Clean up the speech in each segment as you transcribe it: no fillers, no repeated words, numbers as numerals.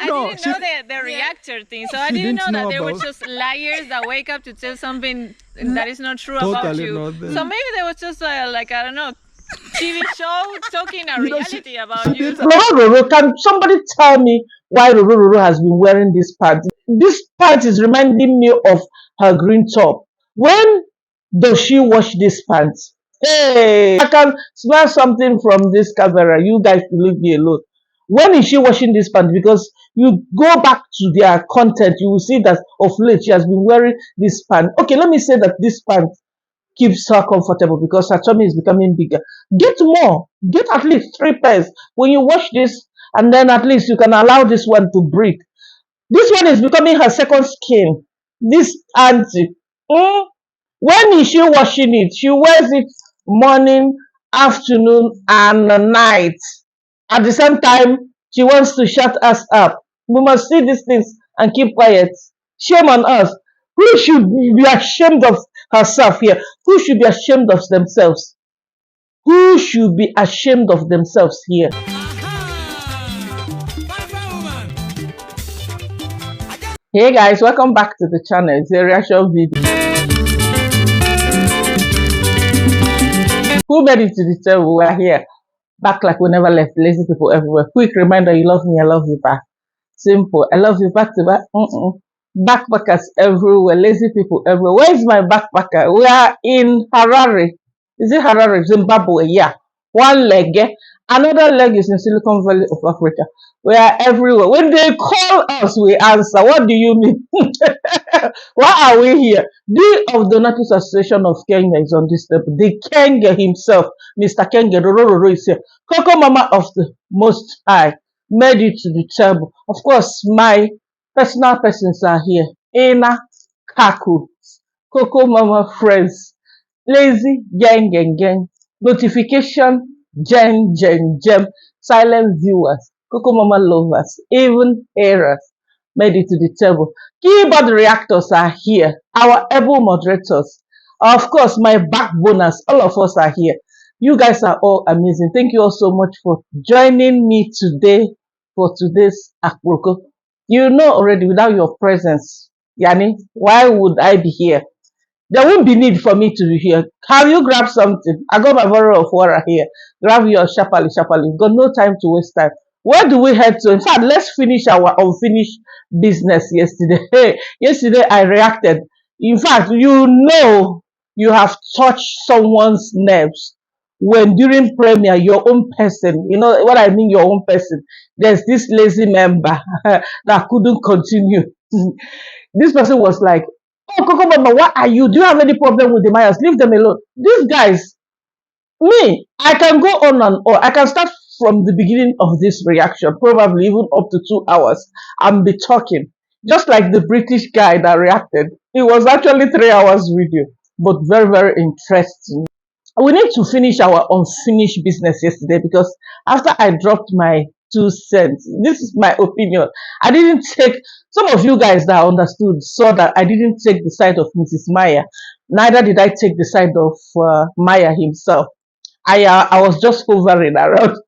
I didn't know the reactor thing, so I didn't know that they were just liars that wake up to tell something that is not true about you. So maybe there was just like, I don't know, TV show talking a reality about you. Roro, can somebody tell me why Roro has been wearing this pants? This pants is reminding me of her green top. When does she wash this pants? Hey, I can smell something from this camera. You guys leave me alone. When is she washing this pants? Because you go back to their content, you will see that of late she has been wearing this pants. Okay, let me say that this pants keeps her comfortable because her tummy is becoming bigger. Get more. Get at least 3 pairs. When you wash this, and then at least you can allow this one to breathe. This one is becoming her second skin. This auntie. When is she washing it? She wears it morning, afternoon, and night. At the same time, she wants to shut us up. We must see these things and keep quiet. Shame on us. Who should be ashamed of herself here? Who should be ashamed of themselves? Who should be ashamed of themselves here? Hey guys, welcome back to the channel. It's a reaction video. Who made it to the table? We're here. Back like we never left. Lazy people everywhere. Quick reminder, you love me, I love you back. Simple. I love you back to back. Backpackers everywhere. Lazy people everywhere. Where is my backpacker? We are in Harare. Is it Harare? Zimbabwe. Yeah. One leg. Another leg is in Silicon Valley of Africa. We are everywhere. When they call us, we answer. What do you mean? Why are we here? The of the Donatus Association of Kenya is on this table. The Kenge himself, Mr. Kenge Roro is here. Cocomama of the Most High made it to the table. Of course, my personal persons are here. Ena Kaku, Cocomama friends, Lazy Gang, Notification Gem, silent viewers, Cocomama lovers, even haters made it to the table. Keyboard reactors are here. Our able moderators. Of course, my backboners. All of us are here. You guys are all amazing. Thank you all so much for joining me today for today's Akboko. You know already without your presence, Yani, why would I be here? There won't be need for me to be here. Have you grabbed something? I got my bottle of water here. Grab your sharply. We've got no time to waste time. Where do we head to? In fact, let's finish our unfinished business yesterday. Hey, yesterday I reacted. In fact, you know you have touched someone's nerves when during premiere, your own person, you know what I mean, your own person. There's this lazy member that couldn't continue. This person was like, "Oh, Coco Mama, what are you? Do you have any problem with the Mayas? Leave them alone." These guys, me, I can go on and on. I can start from the beginning of this reaction, probably even up to 2 hours, and be talking. Just like the British guy that reacted. It was actually 3 hours video, but very, very interesting. We need to finish our unfinished business yesterday because after I dropped my 2 cents, this is my opinion. I didn't take, some of you guys that understood saw that I didn't take the side of Mrs. Maya. Neither did I take the side of Maya himself. I was just hovering around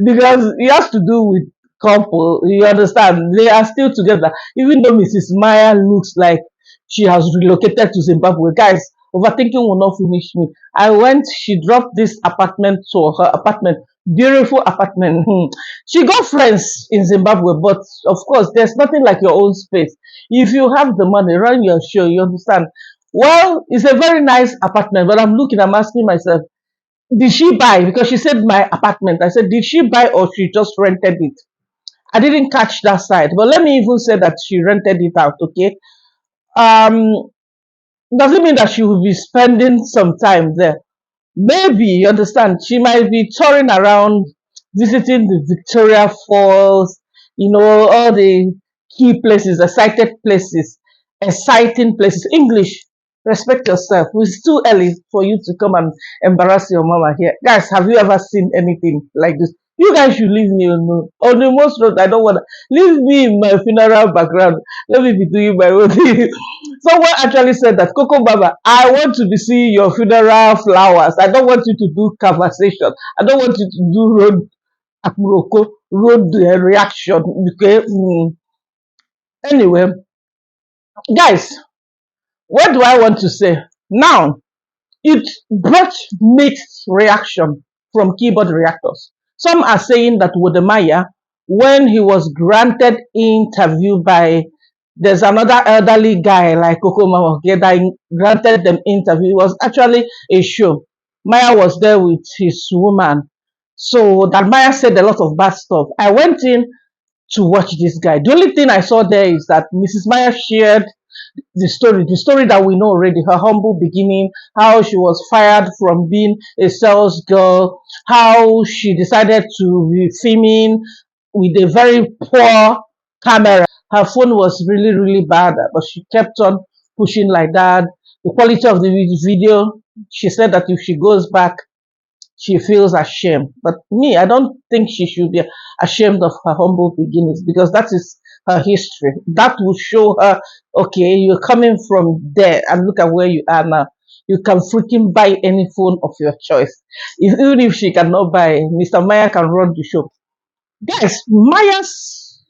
because it has to do with couple. You understand? They are still together, even though Mrs. Maya looks like she has relocated to Zimbabwe. Guys, overthinking will not finish me. I went. She dropped this apartment to her apartment. Beautiful apartment. She got friends in Zimbabwe, but of course, there's nothing like your own space. If you have the money, run your show. You understand? Well, it's a very nice apartment, but I'm asking myself, did she buy? Because she said my apartment. I said, did she buy or she just rented it? I didn't catch that side. But let me even say that she rented it out, okay? Um, doesn't mean that she will be spending some time there. Maybe, you understand, she might be touring around, visiting the Victoria Falls, all the key places, exciting places. English, respect yourself. It's too early for you to come and embarrass your mama here. Guys, have you ever seen anything like this? You guys should leave me alone. On the most road, I don't want to leave me in my funeral background. Let me be doing my own thing. Someone actually said that, Coco Baba, I want to be seeing your funeral flowers. I don't want you to do conversation. I don't want you to do road Akuroko wrote the reaction. Okay. Anyway, guys, what do I want to say? Now, it brought mixed reaction from keyboard reactors. Some are saying that wodemaya, when he was granted interview by there's another elderly guy like Cocomama, okay, that granted them interview. It was actually a show. Maya was there with his woman. So that Maya said a lot of bad stuff. I went in to watch this guy. The only thing I saw there is that Mrs. Maya shared the story that we know already, her humble beginning, how she was fired from being a sales girl, how she decided to be filming with a very poor camera. Her phone was really, really bad, but she kept on pushing like that. The quality of the video, she said that if she goes back, she feels ashamed. But me, I don't think she should be ashamed of her humble beginnings because that is her history. That will show her, okay, you're coming from there and look at where you are now. You can freaking buy any phone of your choice. Even if she cannot buy, Mr. Maya can run the show. Guys, Maya's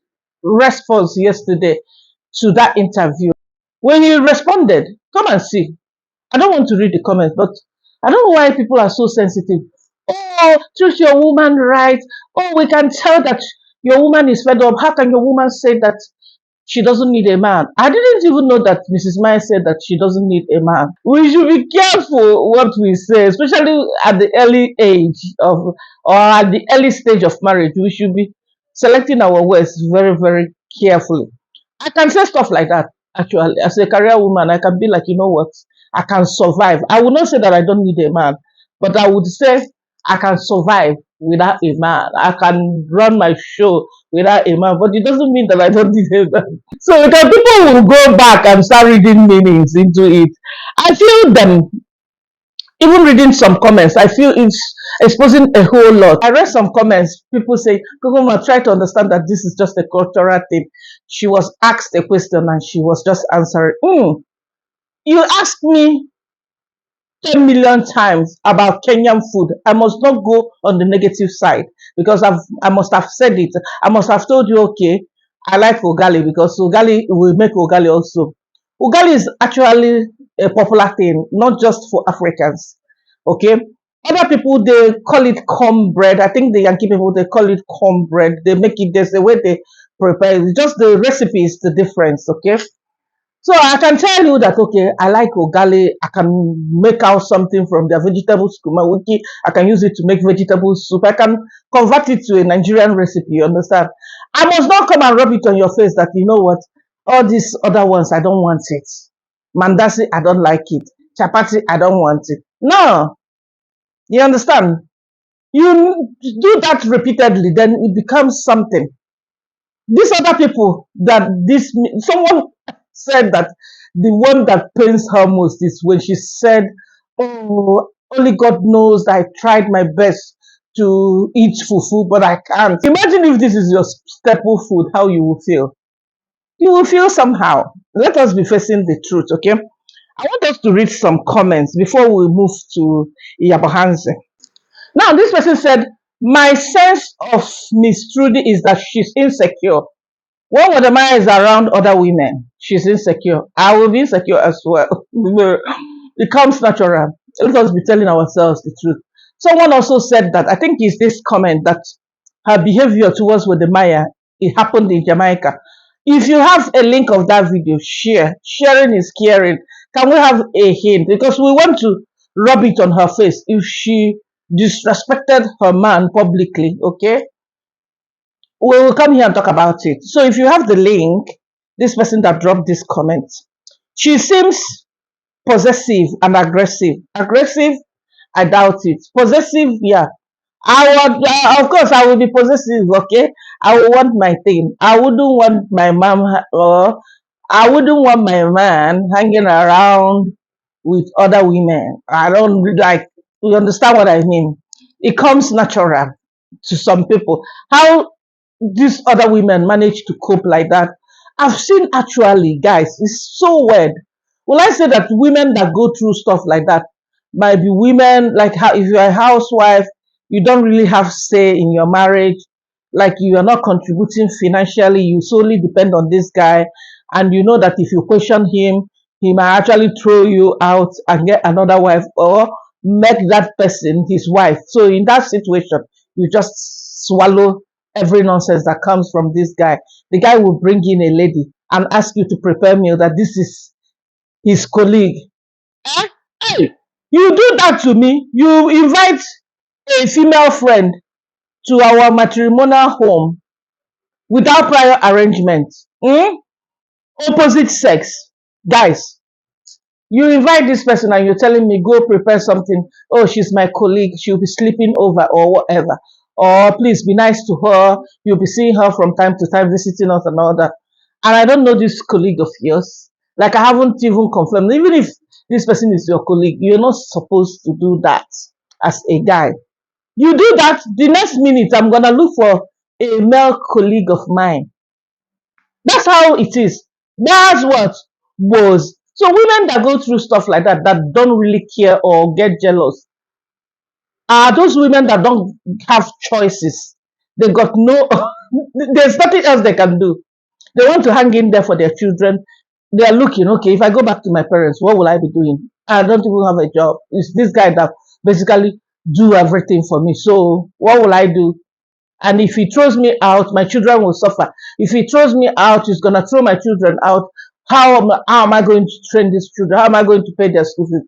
response yesterday to that interview, when he responded, come and see. I don't want to read the comments, but I don't know why people are so sensitive. Oh, treat your woman right. Oh, we can tell that your woman is fed up. How can your woman say that she doesn't need a man? I didn't even know that Mrs. Maya said that she doesn't need a man. We should be careful what we say, especially at the early age of or at the early stage of marriage. We should be selecting our words very, very carefully. I can say stuff like that actually. As a career woman, I can be like, you know what? I can survive. I would not say that I don't need a man, but I would say I can survive without a man. I can run my show without a man, but it doesn't mean that I don't need a man. So the people will go back and start reading meanings into it. I feel them, even reading some comments, I feel it's exposing a whole lot. I read some comments, people say, Kokoma, try to understand that this is just a cultural thing. She was asked a question and she was just answering. You asked me 10 million times about Kenyan food. I must not go on the negative side because I must have said it. I must have told you, okay, I like ugali because ugali will make ugali also. Ugali is actually a popular thing, not just for Africans. Okay. Other people they call it cornbread. I think the Yankee people they call it cornbread. They make it there's the way they prepare it. Just the recipe is the difference. Okay. So I can tell you that okay, I like ugali. I can make out something from their vegetables, kumawiki. I can use it to make vegetable soup. I can convert it to a Nigerian recipe. You understand? I must not come and rub it on your face that you know what, all these other ones I don't want it. Mandasi I don't like it. Chapati I don't want it. No, you understand? You do that repeatedly, then it becomes something. These other people that this someone said that the one that pains her most is when she said, "Oh, only God knows I tried my best to eat fufu, but I can't." Imagine if this is your staple food, how you will feel. You will feel somehow. Let us be facing the truth, okay? I want us to read some comments before we move to Yabahanze. Now, this person said, "My sense of Miss Trudy is that she's insecure. When Wodemaya is around other women, she's insecure. I will be insecure as well. It comes natural. Let us be telling ourselves the truth." Someone also said that, I think it's this comment, that her behavior towards Wodemaya, it happened in Jamaica. If you have a link of that video, share. Sharing is caring. Can we have a hint? Because we want to rub it on her face if she disrespected her man publicly, okay? We will come here and talk about it. So if you have the link, this person that dropped this comment, she seems possessive and aggressive. Aggressive, I doubt it. Possessive, yeah. I would, of course, I will be possessive. Okay, I would want my thing. I wouldn't want my mom or I wouldn't want my man hanging around with other women. I don't like. You understand what I mean? It comes natural to some people. How these other women manage to cope like that. I've seen actually, guys, it's so weird. Will I say that women that go through stuff like that might be women like how if you're a housewife, you don't really have say in your marriage, like you are not contributing financially, you solely depend on this guy, and you know that if you question him, he might actually throw you out and get another wife or make that person his wife. So in that situation, you just swallow every nonsense that comes from this guy. The guy will bring in a lady and ask you to prepare meal that this is his colleague. Eh? Hey, you do that to me. You invite a female friend to our matrimonial home without prior arrangement. Opposite sex. Guys, you invite this person and you're telling me go prepare something. Oh, she's my colleague, she'll be sleeping over or whatever. Or please be nice to her, you'll be seeing her from time to time, visiting us and all that. And I don't know this colleague of yours, like I haven't even confirmed. Even if this person is your colleague, you're not supposed to do that as a guy. You do that, the next minute I'm gonna look for a male colleague of mine. That's how it is. That's what was. So women that go through stuff like that, that don't really care or get jealous, are those women that don't have choices. They got no, there's nothing else they can do. They want to hang in there for their children. They are looking, okay, if I go back to my parents, what will I be doing? I don't even have a job. It's this guy that basically do everything for me. So what will I do? And if he throws me out, my children will suffer. If he throws me out, he's gonna throw my children out. How am I going to train these children? How am I going to pay their school fees?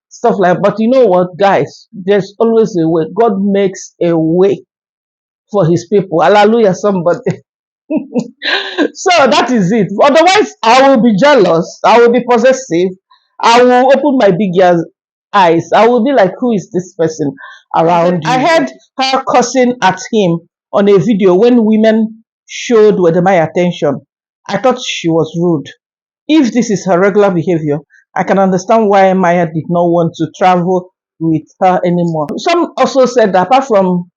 Stuff like that. But you know what, guys? There's always a way. God makes a way for his people. Hallelujah, somebody. So that is it. Otherwise, I will be jealous. I will be possessive. I will open my big eyes. I will be like, who is this person around you? I heard her cussing at him on a video when women showed wodemaya attention. I thought she was rude. If this is her regular behavior, I can understand why Maya did not want to travel with her anymore. Some also said that apart from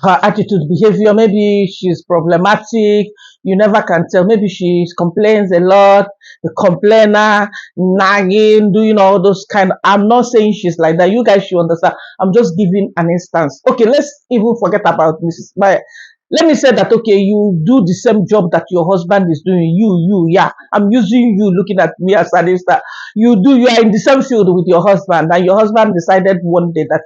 her attitude, behavior, maybe she's problematic, you never can tell. Maybe she complains a lot, the complainer, nagging, doing all those kind. I'm not saying she's like that, you guys should understand. I'm just giving an instance. Okay, let's even forget about Mrs. Maya. Let me say that, okay, you do the same job that your husband is doing. Yeah, I'm using you, looking at me as an instance. You are in the same field with your husband, and your husband decided one day that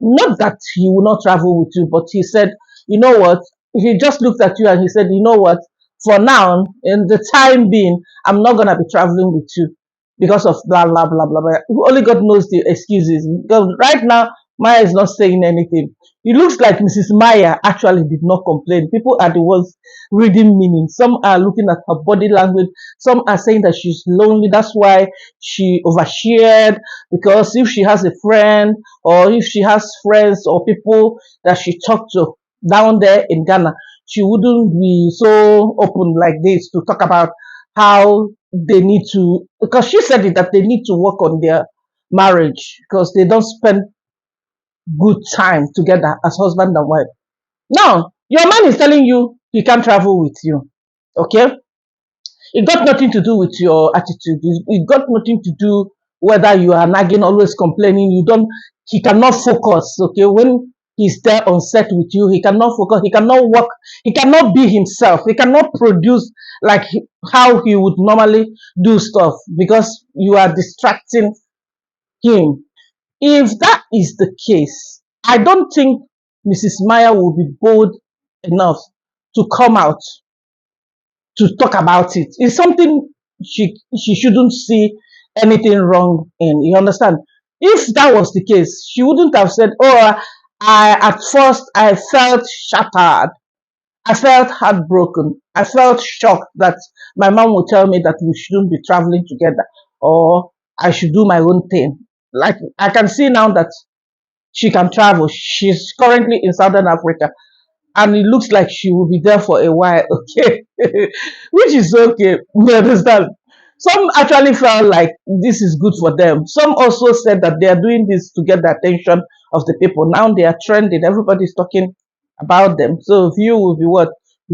not that he will not travel with you, but he said, you know what? He just looked at you and he said, you know what? For now, in the time being, I'm not gonna be traveling with you because of blah blah blah blah blah. Only God knows the excuses. Because right now, Maya is not saying anything. It looks like Mrs. Maya actually did not complain. People are the ones reading meaning. Some are looking at her body language. Some are saying that she's lonely. That's why she overshared. Because if she has a friend or if she has friends or people that she talked to down there in Ghana, she wouldn't be so open like this to talk about how they need to, because she said it that they need to work on their marriage because they don't spend good time together as husband and wife. Now, your man is telling you he can't travel with you. Okay? It got nothing to do with your attitude. It got nothing to do whether you are nagging, always complaining. He cannot focus. Okay? When he's there on set with you, he cannot focus. He cannot work. He cannot be himself. He cannot produce like how he would normally do stuff because you are distracting him. If that is the case, I don't think Mrs. Maya will be bold enough to come out to talk about it. It's something she shouldn't see anything wrong in. You understand? If that was the case, she wouldn't have said, "Oh, I at first I felt shattered. I felt heartbroken. I felt shocked that my mom would tell me that we shouldn't be traveling together, or I should do my own thing." Like I can see now that she can travel. She's currently in Southern Africa and it looks like she will be there for a while, okay? Which is okay, you understand? Some actually felt like this is good for them. Some also said that they are doing this to get the attention of the people. Now they are trending, everybody's talking about them. So you will be what?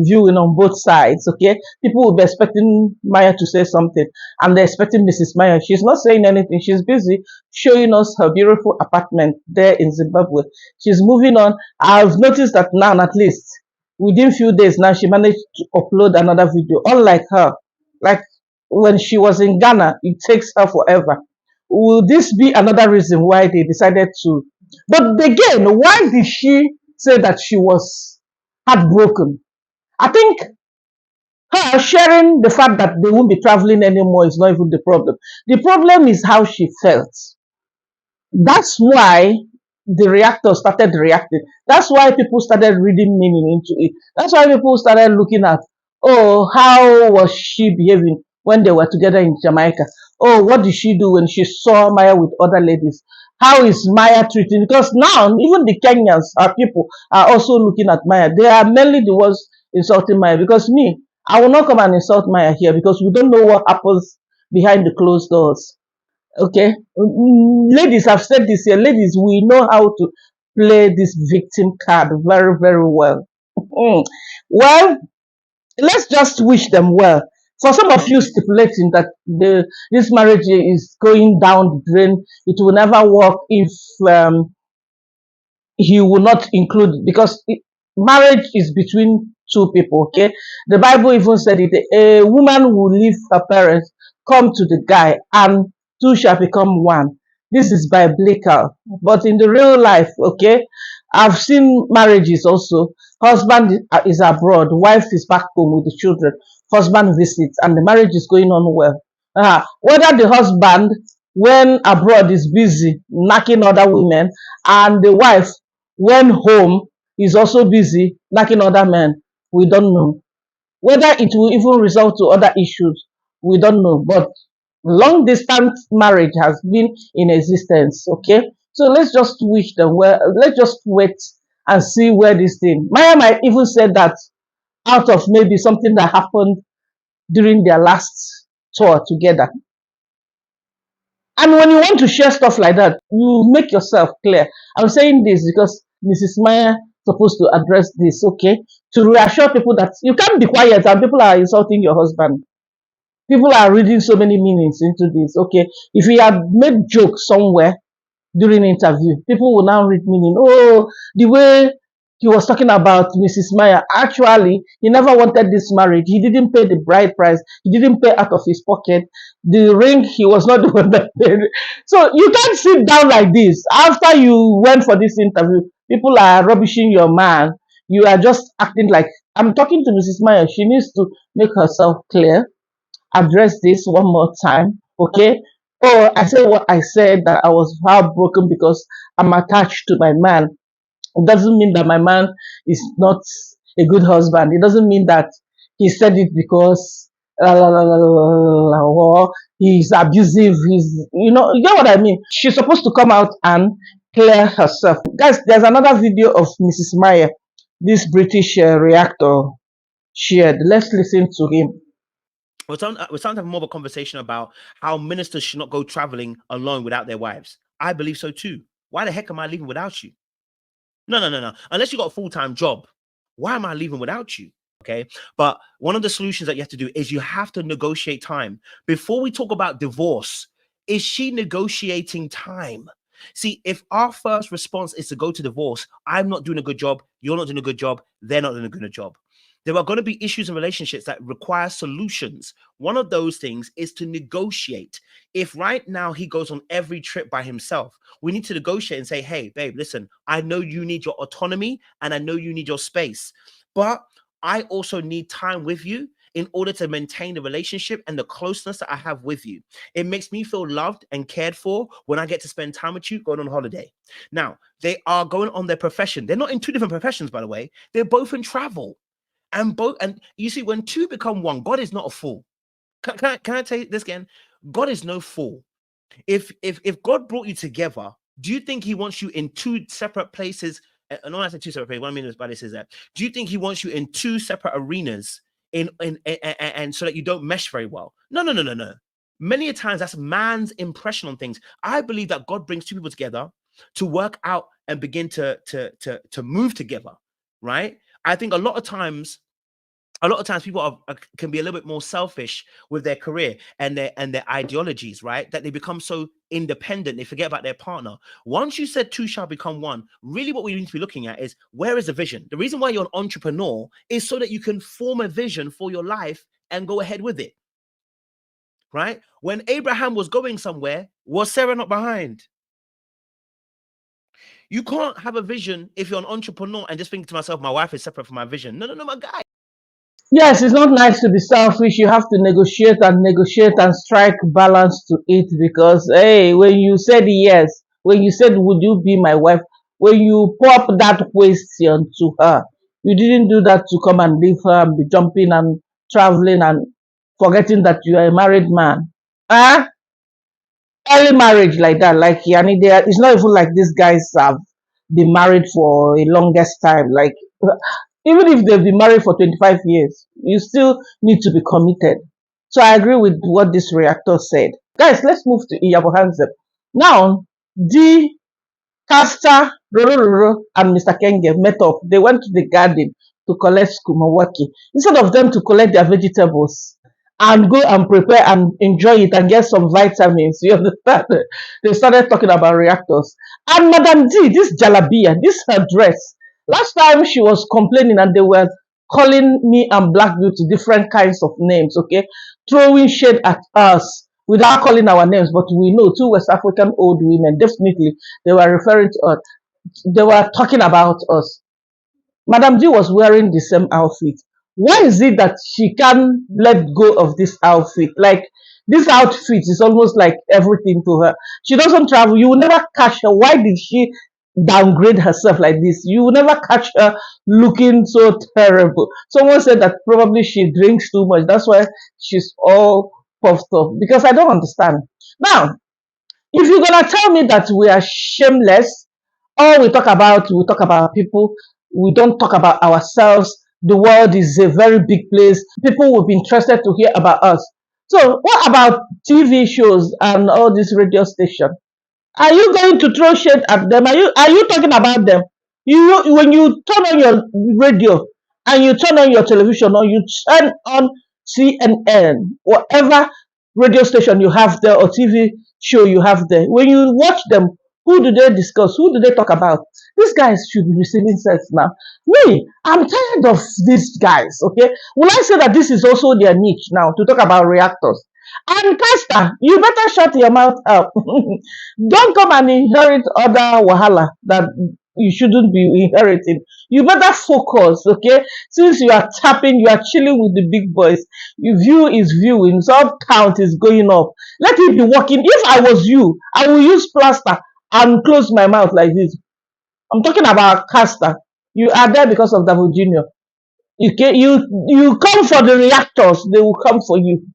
viewing on both sides. Okay, people will be expecting Maya to say something, and they're expecting Mrs. Maya. She's not saying anything. She's busy showing us her beautiful apartment there in Zimbabwe. She's moving on. I've noticed that now, at least within few days now, she managed to upload another video. Unlike her, like when she was in Ghana, it takes her forever. Will this be another reason why they decided to? But again, why did she say that she was heartbroken? I think her sharing the fact that they won't be traveling anymore is not even the problem. The problem is how she felt. That's why the reactor started reacting. That's why people started reading meaning into it. That's why people started looking at, oh, how was she behaving when they were together in Jamaica? Oh, what did she do when she saw Maya with other ladies? How is Maya treating? Because now even the Kenyans, our people, are also looking at Maya. They are mainly the ones insulting Maya. Because me, I will not come and insult Maya here because we don't know what happens behind the closed doors. Okay, ladies, have said this here. Ladies, we know how to play this victim card very, very well. Well, let's just wish them well. For some of you stipulating that this marriage is going down the drain, it will never work if he will not include it because marriage is between two people. Okay, the Bible even said it. A woman will leave her parents, come to the guy, and two shall become one. This is biblical, but in the real life, okay, I've seen marriages also. Husband is abroad, wife is back home with the children. Husband visits, and the marriage is going on well. Whether the husband, when abroad, is busy knocking other women, and the wife when home is also busy knocking other men, we don't know. Whether it will even result to other issues, we don't know. But long distance marriage has been in existence. Okay, so let's just wish them well. Let's just wait and see where this thing. Maya might even say that out of maybe something that happened during their last tour together. And when you want to share stuff like that, you make yourself clear. I'm saying this because Mrs. Maya supposed to address this, okay? To reassure people that you can't be quiet and people are insulting your husband. People are reading so many meanings into this, okay? If he had made jokes somewhere during interview, people will now read meaning. Oh, the way he was talking about Mrs. Maya. Actually, he never wanted this marriage. He didn't pay the bride price. He didn't pay out of his pocket. The ring, he was not the one that paid. So you can't sit down like this. After you went for this interview, people are rubbishing your man. You are just acting like, I'm talking to Mrs. Maya. She needs to make herself clear, address this one more time, okay? Oh, I said what I said, that I was heartbroken because I'm attached to my man. It doesn't mean that my man is not a good husband. It doesn't mean that he said it because or he's abusive. You get what I mean? She's supposed to come out and clear herself. Guys, there's another video of Mrs. Meyer, this British reactor shared. Let's listen to him. We're starting to have more of a conversation about how ministers should not go traveling alone without their wives. I believe so too. Why the heck am I leaving without you? No. Unless you got a full-time job, why am I leaving without you? Okay. But one of the solutions that you have to do is you have to negotiate time. Before we talk about divorce, is she negotiating time? See, if our first response is to go to divorce, I'm not doing a good job, you're not doing a good job, they're not doing a good job. There are going to be issues in relationships that require solutions. One of those things is to negotiate. If right now he goes on every trip by himself, we need to negotiate and say, hey, babe, listen, I know you need your autonomy and I know you need your space, but I also need time with you in order to maintain the relationship and the closeness that I have with you. It makes me feel loved and cared for when I get to spend time with you going on holiday. Now, they are going on their profession. They're not in two different professions, by the way. They're both in travel. And you see, when two become one, God is not a fool. Can I tell you this again? God is no fool. If God brought you together, do you think he wants you in two separate places? And when I say two separate places, what I mean by this is that, do you think he wants you in two separate arenas and so that you don't mesh very well? No. Many a times that's man's impression on things. I believe that God brings two people together to work out and begin to move together, right? I think a lot of times a lot of times people can be a little bit more selfish with their career and their ideologies, right? That they become so independent, they forget about their partner. Once you said two shall become one, really what we need to be looking at is, where is the vision? The reason why you're an entrepreneur is so that you can form a vision for your life and go ahead with it, right? When Abraham was going somewhere, was Sarah not behind? You can't have a vision if you're an entrepreneur and just think to myself, my wife is separate from my vision. No, no, no, my guy. Yes, it's not nice to be selfish. You have to negotiate and strike balance to it because, hey, when you said yes, when you said, would you be my wife, when you pop that question to her, you didn't do that to come and leave her and be jumping and traveling and forgetting that you are a married man. Huh? Early marriage like that, like Yani, it's not even like these guys have been married for a longest time. Like, even if they've been married for 25 years, you still need to be committed. So I agree with what this reactor said. Guys, let's move to Iyabo Hansen. Now, the Castor, Rororo, and Mr. Kenge met up. They went to the garden to collect skumawaki. Instead of them to collect their vegetables and go and prepare and enjoy it and get some vitamins, you understand? They started talking about reactors. And Madam D, this jalabia, this her dress. Last time she was complaining and they were calling me and Black Beauty different kinds of names, okay? Throwing shade at us without calling our names, but we know two West African old women, definitely they were referring to us. They were talking about us. Madam G was wearing the same outfit. Why is it that she can't let go of this outfit? Like, this outfit is almost like everything to her. She doesn't travel. You will never catch her. Why did she downgrade herself like this? You will never catch her looking so terrible. Someone said that probably she drinks too much. That's why she's all puffed up. Because I don't understand. Now, if you're gonna tell me that we are shameless, all we talk about people, we don't talk about ourselves. The world is a very big place. People will be interested to hear about us. So what about TV shows and all this radio station? Are you going to throw shade at them? Are you talking about them? When you turn on your radio and you turn on your television or you turn on CNN, whatever radio station you have there or TV show you have there, when you watch them, who do they discuss? Who do they talk about? These guys should be receiving sense now. Me, I'm tired of these guys. Okay, will I say that this is also their niche now to talk about reactors? And Pastor, you better shut your mouth up. Don't come and inherit other wahala that you shouldn't be inheriting. You better focus, okay? Since you are tapping, you are chilling with the big boys. Your view is viewing, sub count is going up. Let it be working. If I was you, I will use plaster and close my mouth like this. I'm talking about Castor. You are there because of Davao Junior. You come for the reactors, they will come for you.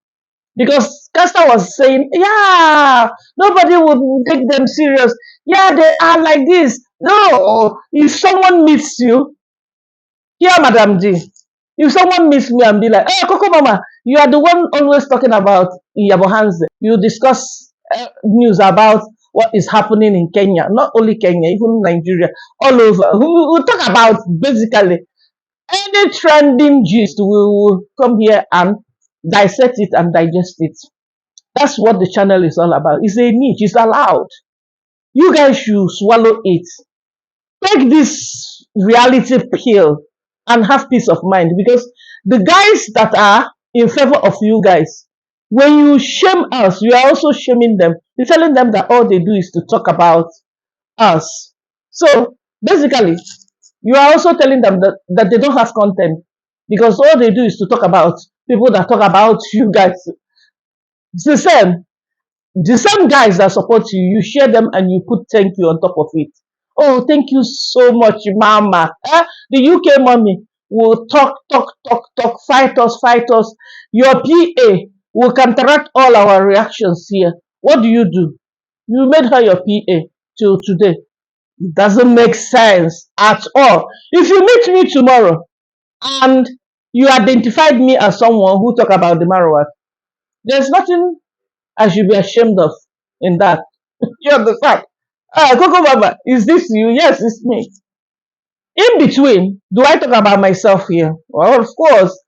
Because Castor was saying, yeah, nobody would take them serious. Yeah, they are like this. No, if someone meets you, here, Madam G, if someone meets me and be like, hey, Cocomama, you are the one always talking about Iyabo Hanze. You discuss news about what is happening in Kenya, not only Kenya, even Nigeria, all over. We talk about basically any trending gist. We will come here and dissect it and digest it. That's what the channel is all about. It's a niche. It's allowed. You guys should swallow it. Take this reality pill and have peace of mind because the guys that are in favor of you guys, when you shame us, you are also shaming them. You're telling them that all they do is to talk about us. So basically, you are also telling them that they don't have content because all they do is to talk about people that talk about you guys. It's the same. The same guys that support you, you share them and you put thank you on top of it. Oh, thank you so much, Mama. The UK mommy will talk, fight us. Your PA will counteract all our reactions here. What do? You made her your PA till today. It doesn't make sense at all. If you meet me tomorrow and you identified me as someone who talk about the marijuana, there's nothing I should be ashamed of in that. You understand? Coco Baba, is this you? Yes, it's me. In between, do I talk about myself here? Well, of course.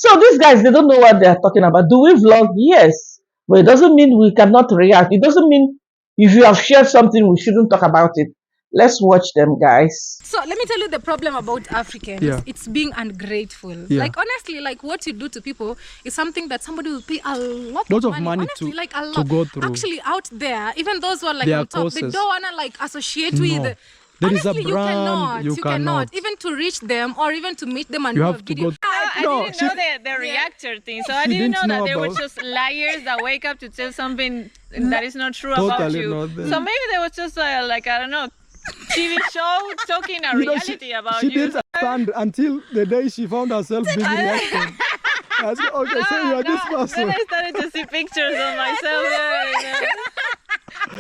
So these guys, they don't know what they are talking about. Do we vlog? Yes. But it doesn't mean we cannot react. It doesn't mean if you have shared something, we shouldn't talk about it. Let's watch them, guys. So let me tell you the problem about Africans. Yeah. It's being ungrateful. Yeah. Like honestly, like what you do to people is something that somebody will pay a lot Lots of of money. money Honestly, to- like a to lot. go through. Actually, out there, even those who are like There on are top, they courses. don't wanna like associate No. with. There is a Honestly, brand you cannot even to reach them or even to meet them and You do have a to video. go- I No, didn't she- know the reactor thing, so I She didn't know didn't that know they were about- just liars that wake up to tell something that is not true about Totally you. not there. So maybe there was just like, I don't know, TV show talking a You know, reality about she you. didn't understand until the day she found herself being reacted. I said, okay, so you are this Then person. I started to see pictures of myself there.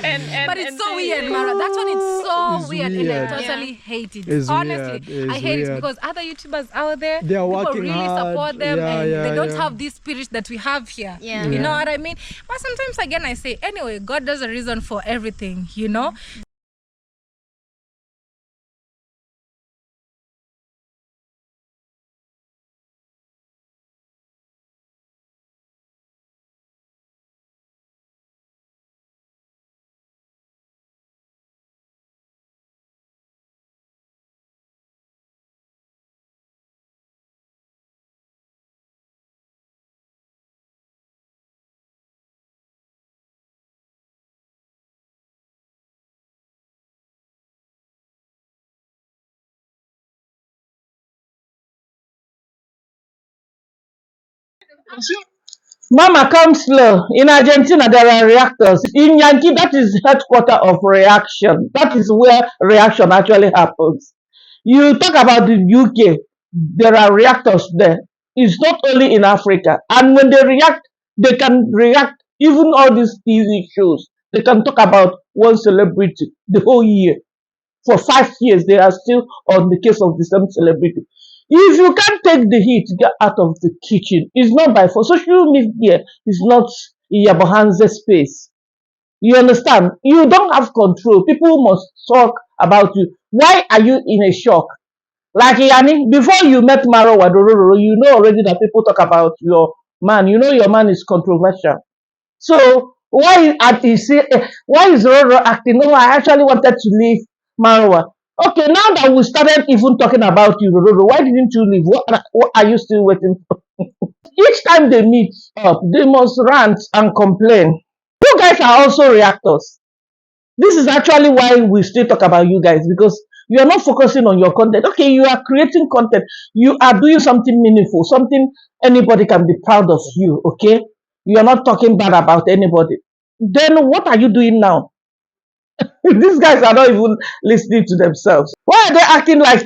And But it's so see- weird, Mara. That's when it's so It's weird, and weird. I totally hate it. It's Honestly, weird. It's I hate it weird. because other YouTubers out there, They are people working really hard. support them, Yeah, and yeah, they don't yeah. have this spirit that we have here. Yeah. You know Yeah. what I mean? But sometimes again, I say, anyway, God does a reason for everything. You know. Mama, come slow. In Argentina, there are reactors. In Yankee, that is the headquarter of reaction. That is where reaction actually happens. You talk about the UK, there are reactors there. It's not only in Africa. And when they react, they can react even all these TV shows. They can talk about one celebrity the whole year. For 5 years, they are still on the case of the same celebrity. If you can't take the heat, get out of the kitchen. It's not by force. Social media is not in your Bohanze space. You understand? You don't have control. People must talk about you. Why are you in a shock? Like Yani, before you met Maro Wadororo, you know already that people talk about your man. You know your man is controversial. So why is Roro acting? No, I actually wanted to leave Marwa. Okay, now that we started even talking about you, Roro, why didn't you leave? What are you still waiting for? Each time they meet up, they must rant and complain. You guys are also reactors. This is actually why we still talk about you guys, because you are not focusing on your content. Okay, you are creating content. You are doing something meaningful, something anybody can be proud of you. Okay, you are not talking bad about anybody. Then what are you doing now? These guys are not even listening to themselves. Why are they acting like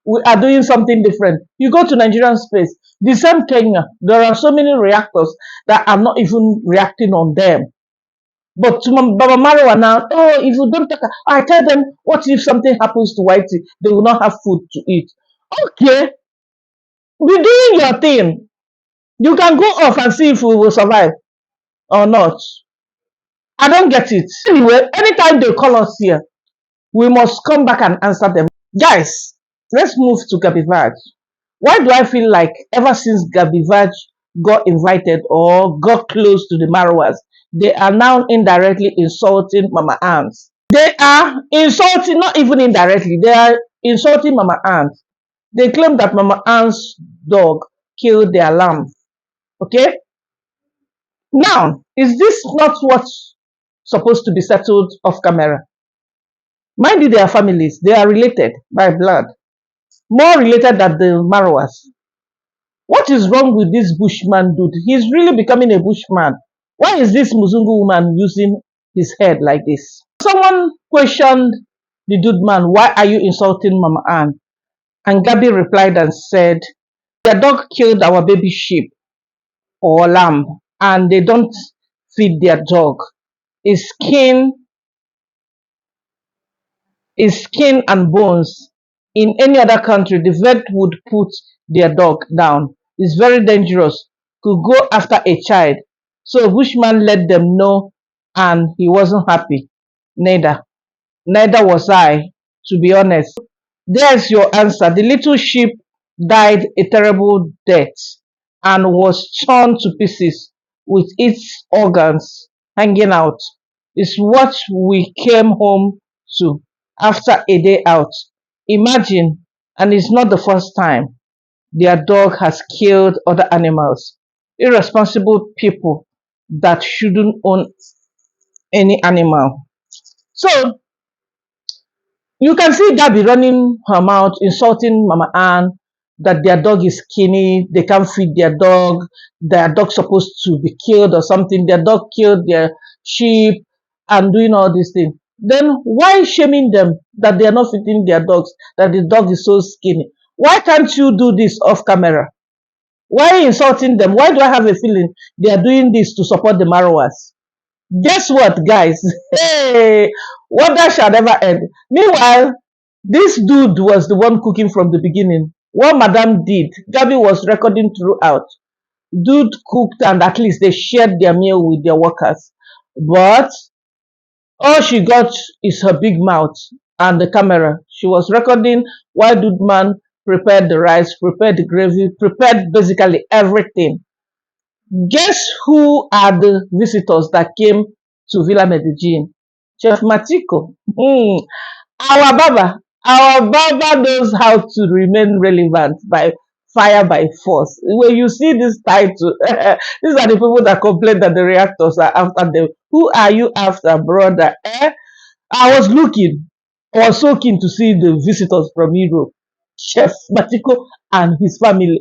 we are doing something different? You go to Nigerian space, the same Kenya, there are so many reactors that are not even reacting on them. But to Baba Marwa now, oh, if you don't take, I tell them, what if something happens to Whitey? They will not have food to eat. Okay, be doing your thing. You can go off and see if we will survive or not. I don't get it. Anyway, anytime they call us here, we must come back and answer them. Guys, let's move to Gabivaj. Why do I feel like ever since Gabivaj got invited or got close to the Marwas, they are now indirectly insulting Mama Ants? They are insulting, not even indirectly, they are insulting Mama Ant. They claim that Mama Ant's dog killed their lamb. Okay? Now, is this not what's supposed to be settled off camera? Mind you, their families, they are related by blood, more related than the Marwas. What is wrong with this bushman dude? He's really becoming a bushman. Why is this Muzungu woman using his head like this? Someone questioned the dude man, why are you insulting Mama Ann? And Gabby replied and said, their dog killed our baby sheep or lamb and they don't feed their dog. His skin is skin and bones. In any other country, the vet would put their dog down. It's very dangerous. Could go after a child. So Bushman let them know and he wasn't happy. Neither. Neither was I, to be honest. There's your answer. The little sheep died a terrible death. and was torn to pieces with its organs hanging out. Is what we came home to after a day out. Imagine, and it's not the first time their dog has killed other animals. Irresponsible people that shouldn't own any animal. So you can see Gabby running her mouth, insulting Mama Ann that their dog is skinny, they can't feed their dog supposed to be killed or something, their dog killed their sheep and doing all these things. Then why shaming them that they are not feeding their dogs, that the dog is so skinny? Why can't you do this off camera? Why insulting them? Why do I have a feeling they are doing this to support the Marwas? Guess what, guys? Hey, wonder shall never end. Meanwhile, this dude was the one cooking from the beginning. What Madame did, Gabby was recording throughout. Dude cooked and at least they shared their meal with their workers. But all she got is her big mouth and the camera. She was recording while Dude Man prepared the rice, prepared the gravy, prepared basically everything. Guess who are the visitors that came to Villa Medellin? Chef Matiko. Our Baba. Our Baba knows how to remain relevant by fire by force. When you see this title, these are the people that complain that the reactors are after them. Who are you after, brother? I was looking. I was so keen to see the visitors from Europe. Chef Matiko and his family.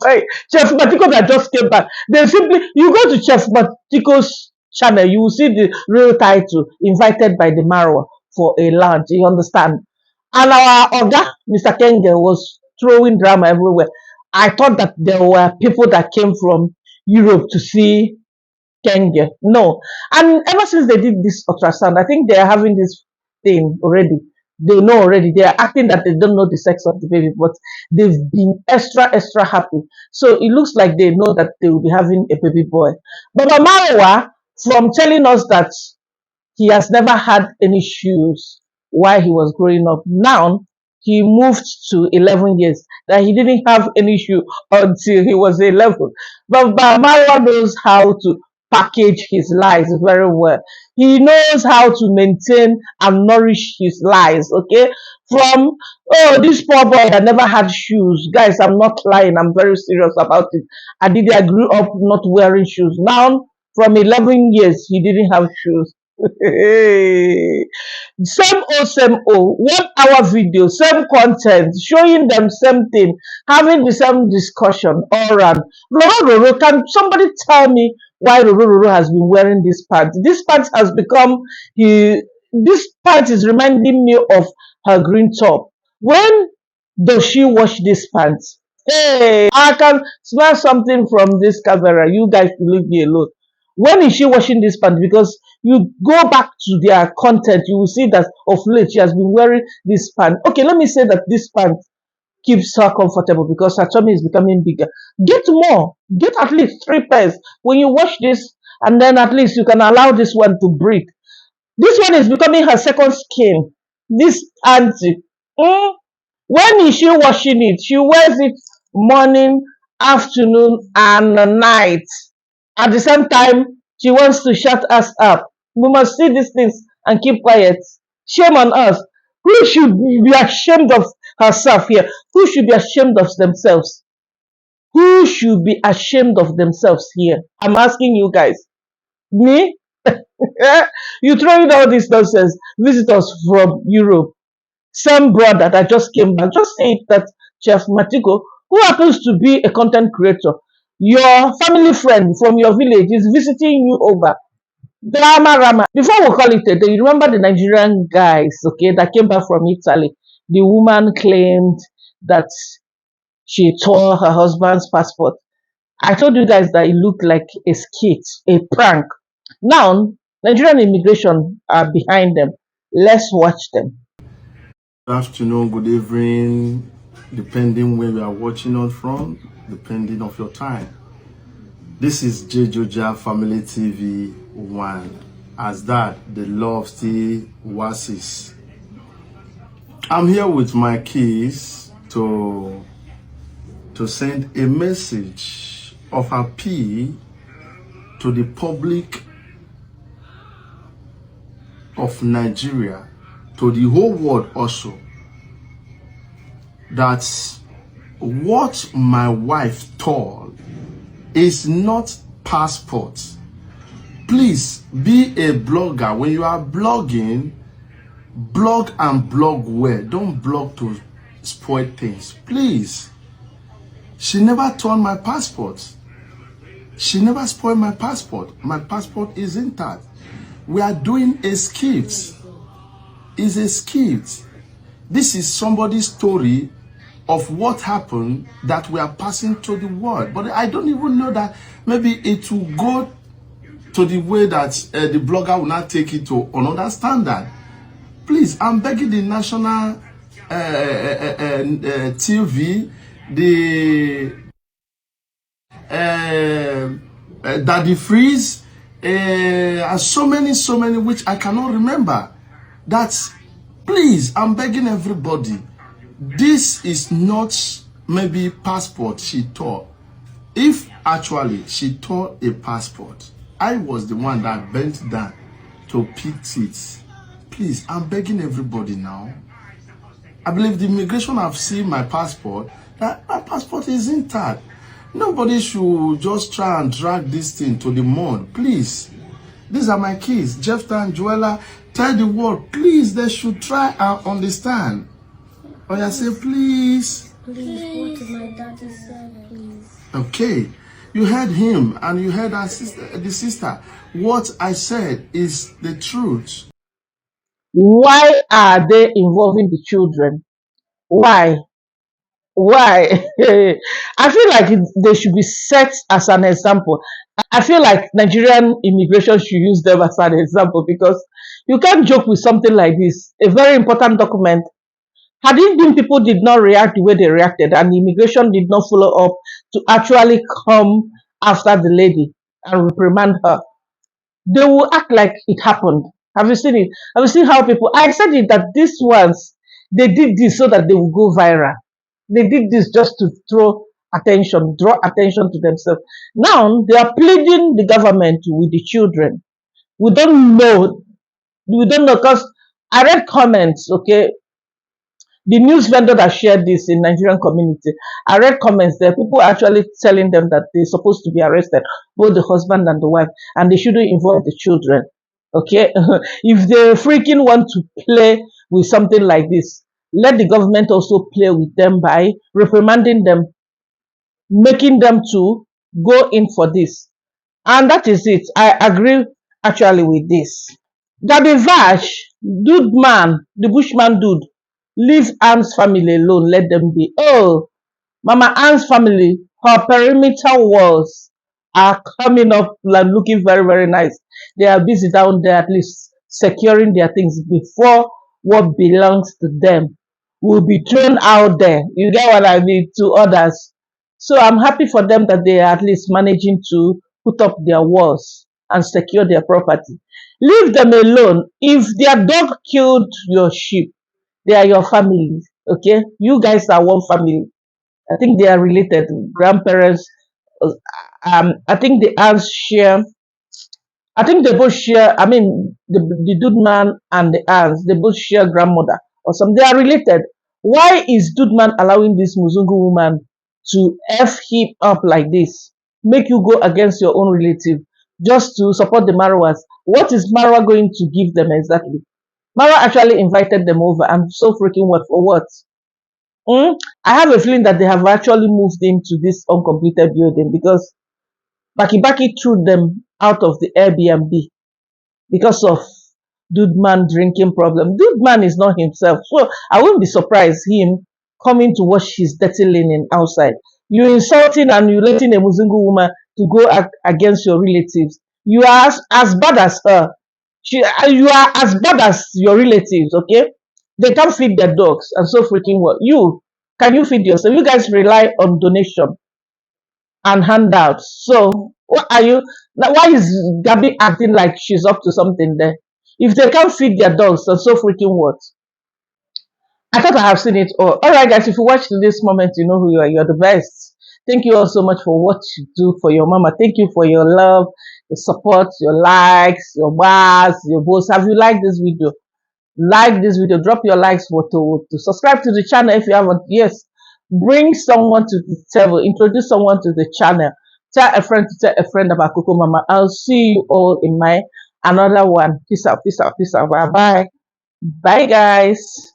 Right. Chef Matiko that just came back. They simply, you go to Chef Matiko's channel, you will see the real title, invited by the Marwa for a lunch. You understand? And our Oga, Mr. Kenge, was throwing drama everywhere. I thought that there were people that came from Europe to see Kenya. No. And ever since they did this ultrasound, I think they are having this thing already. They know already. They are acting that they don't know the sex of the baby, but they've been extra happy. So it looks like they know that they will be having a baby boy. But Mamawa, from telling us that he has never had any shoes while he was growing up. Now he moved to 11 years. That he didn't have any shoe until he was 11. But Bamawa knows how to package his lies very well. He knows how to maintain and nourish his lies. Okay, from this poor boy that never had shoes. Guys, I'm not lying. I'm very serious about it. I grew up not wearing shoes. Now from 11 years, he didn't have shoes. Same old 1 hour video, same content, showing them same thing, having the same discussion all around. Roro, can somebody tell me why Roro has been wearing this pants? This pants has become this pants is reminding me of her green top. When does she wash this pants? Hey, I can smell something from this camera. You guys leave me alone. When is she washing this pants? Because you go back to their content, you will see that of late she has been wearing this pants. Okay, let me say that this pants keeps her comfortable because her tummy is becoming bigger. Get more. Get at least 3 pairs. When you wash this, and then at least you can allow this one to breathe. This one is becoming her second skin. This auntie. When is she washing it? She wears it morning, afternoon, and night. At the same time, she wants to shut us up. We must see these things and keep quiet. Shame on us. Who should be ashamed of herself here? Who should be ashamed of themselves? Who should be ashamed of themselves here? I'm asking you guys. Me? You throwing all this nonsense. Visitors from Europe. Some brother that just came back. Just say that Chef Matiko, who happens to be a content creator, your family friend from your village is visiting you over. Drama Rama. Before we call it a day, you remember the Nigerian guys, okay, that came back from Italy. The woman claimed that she tore her husband's passport. I told you guys that it looked like a skit, a prank. Now, Nigerian immigration are behind them. Let's watch them. Good afternoon, good evening, depending where you are watching us from, depending of your time. This is Jejoja Family TV 1. As that, the love still was. I'm here with my keys to to send a message of appeal to the public of Nigeria, to the whole world also, that what my wife told is not passport. Please be a blogger. When you are blogging, blog and blog well. Don't blog to spoil things. Please. She never torn my passport. She never spoiled my passport. My passport is intact. We are doing a skit. It's a skit. This is somebody's story of what happened that we are passing to the world. But I don't even know that maybe it will go to the way that the blogger will not take it to another standard. Please, I'm begging the national TV, the Daddy Freeze, and so many which I cannot remember. That's, please, I'm begging everybody. This is not maybe passport she tore. If actually she tore a passport, I was the one that bent down to pick it. Please, I'm begging everybody now. I believe the immigration have seen my passport, that my passport is intact. Nobody should just try and drag this thing to the mud. Please. These are my kids, Jephthah and Joella. Tell the world, please, they should try and understand. Or I say, please. Please, what did my daddy say, please? Okay. You heard him and you heard our sister, the sister. What I said is the truth. Why are they involving the children? Why? Why? I feel like they should be set as an example. I feel like Nigerian immigration should use them as an example, because you can't joke with something like this. A very important document. Had it been people did not react the way they reacted and the immigration did not follow up to actually come after the lady and reprimand her, they will act like it happened. Have you seen it? Have you seen how people? I said it that these ones, they did this so that they will go viral. They did this just to draw attention to themselves. Now they are pleading the government with the children. We don't know. We don't know, because I read comments. Okay, the news vendor that shared this in Nigerian community, I read comments there. People actually telling them that they're supposed to be arrested, both the husband and the wife, and they shouldn't involve the children. Okay, if they freaking want to play with something like this, let the government also play with them by reprimanding them, making them to go in for this. And that is it. I agree actually with this. Gabi Vash, dude man, the bushman dude, leave Anne's family alone, let them be. Oh, Mama Anne's family, her perimeter walls are coming up and looking very, very nice. They are busy down there, at least securing their things before what belongs to them will be thrown out there. You get what I mean? To others. So I'm happy for them that they are at least managing to put up their walls and secure their property. Leave them alone. If their dog killed your sheep, they are your family. Okay? You guys are one family. I think they are related. Grandparents. I think the aunts share. I think they both share. I mean, the dude man and the aunts, they both share grandmother or something. They are related. Why is dude man allowing this Muzungu woman to f him up like this? Make you go against your own relative just to support the Marwas. What is Marwa going to give them exactly? Marwa actually invited them over. I'm so freaking what for what? I have a feeling that they have actually moved into this uncompleted building, because Baki Baki threw them out of the Airbnb because of Dude Man drinking problem. Dude Man is not himself. So I wouldn't be surprised him coming to wash his dirty linen outside. You insulting and you letting a Muzungu woman to go against your relatives. You are as bad as her. You are as bad as your relatives, okay? They can't feed their dogs, and so freaking what? You, can you feed yourself? You guys rely on donation and handouts. So what are you? Why is Gabby acting like she's up to something there? If they can't feed their dogs, and so freaking what? I thought I have seen it all. All right, guys, if you watched this moment, you know who you are. You're the best. Thank you all so much for what you do for your mama. Thank you for your love, your support, your likes, your bars, your votes. Have you liked this video? Like this video, drop your likes for to subscribe to the channel if you haven't. Yes, bring someone to the table, introduce someone to the channel, tell a friend to tell a friend about Cocomama. I'll see you all in my another one. Peace out, peace out, peace out. Bye bye. Bye guys.